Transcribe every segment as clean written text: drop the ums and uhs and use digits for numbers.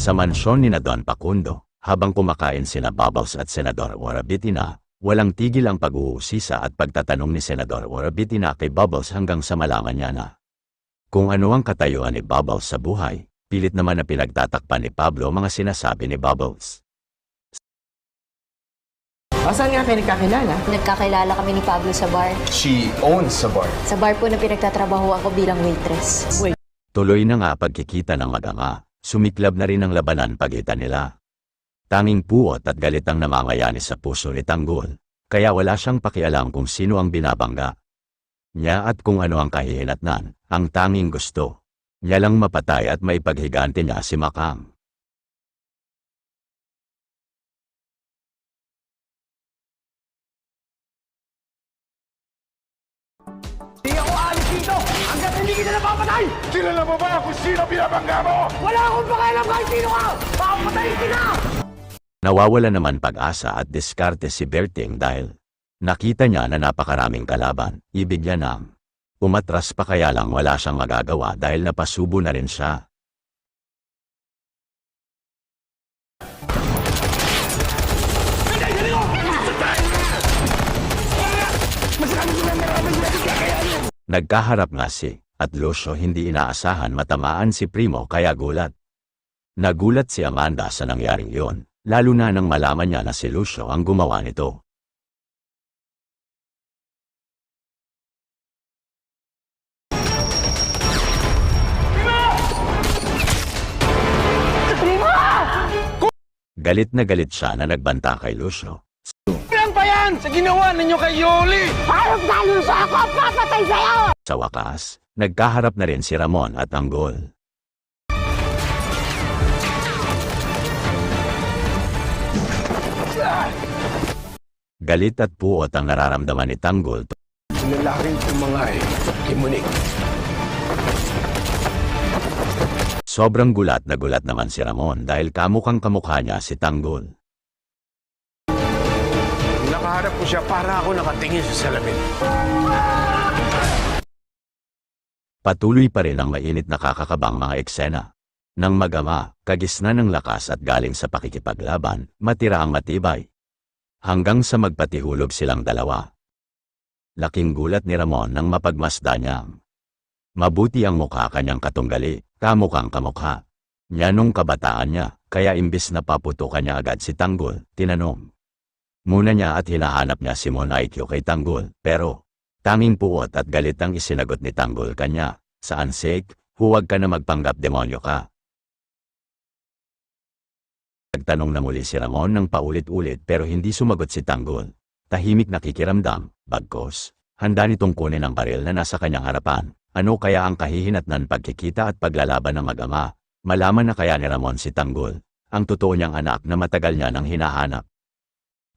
Sa mansyon ni Don Facundo, habang kumakain sina Bubbles at Senador Orabitina, walang tigil ang pag-uusisa at pagtatanong ni Senador Orabitina kay Bubbles hanggang sa malaman niya na kung ano ang katayuan ni Bubbles sa buhay. Pilit naman na pinagtatakpan ni Pablo mga sinasabi ni Bubbles. Saan nga kayo nagkakilala? Nagkakilala kami ni Pablo sa bar. She owns a bar. Sa bar po na pinagtatrabahuan ko bilang waitress. Tuloy na nga pagkikita ng mag-ama, sumiklab na rin ang labanan pagitan nila. Tanging puot at galit ang namamayani sa puso ni Tanggol, kaya wala siyang pakialam kung sino ang binabangga niya at kung ano ang kahihinatnan. Ang tanging gusto niya lang mapatay at maipaghiganti niya si Makang. Hindi ako aalis dito hanggat hindi kita napapatay! Kilala mo ba kung sino binabangga mo? Wala akong pakialam kahit sino ka! Papatayin kita! Nawawala naman pag-asa at diskarte si Berting dahil nakita niya na napakaraming kalaban. Ibig niya nang umatras pa, kaya lang wala siyang magagawa dahil napasubo na rin siya. Nagkaharap nga si at Lucio, hindi inaasahan matamaan si Primo kaya gulat. Nagulat si Amanda sa nangyaring yon, lalo na nang malaman niya na si Lucio ang gumawa nito. Galit na galit siya na nagbanta kay Lucio. Ilan pa yan sa ginawa ninyo kay Yoli? Harap na luso ako, papatay sa'yo! Sa wakas, nagkaharap na rin si Ramon at Tanggol. Galit at puot ang nararamdaman ni Tanggol. Lalaking tumangay, kimunik. Sobrang gulat naman si Ramon dahil kamukhang kamukha niya si Tanggol. Nakaharap ko siya para ako nakatingin sa salamin. Patuloy pa rin ang mainit na kakakabang mga eksena ng mag-ama, kagisna ng lakas at galing sa pakikipaglaban, matira ang matibay. Hanggang sa magpatihulog silang dalawa. Laking gulat ni Ramon nang mapagmasda niyang mabuti ang mukha kanyang katunggali, kamukhang kamukha niya nung kabataan niya, kaya imbis na paputukan niya agad si Tanggol, tinanong muna niya at hinahanap niya si Monaikyo kay Tanggol, pero tanging puot at galit ang isinagot ni Tanggol kanya. Saan sake, huwag ka na magpanggap, demonyo ka. Nagtanong na muli si Ramon ng paulit-ulit pero hindi sumagot si Tanggol. Tahimik nakikiramdam, bagkos handa nitong kunin ang baril na nasa kanyang harapan. Ano kaya ang kahihinatnan pagkikita at paglalaban ng mag-ama? Malaman na kaya ni Ramon si Tanggol, ang totoo niyang anak na matagal niya nang hinahanap.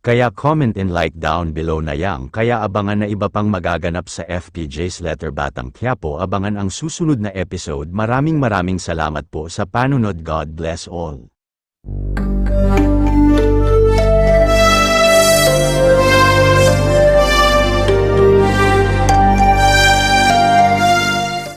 Kaya comment and like down below na yang, kaya abangan na iba pang magaganap sa FPJ's Letter Batang Quiapo. Abangan ang susunod na episode. Maraming salamat po sa panunod. God bless all.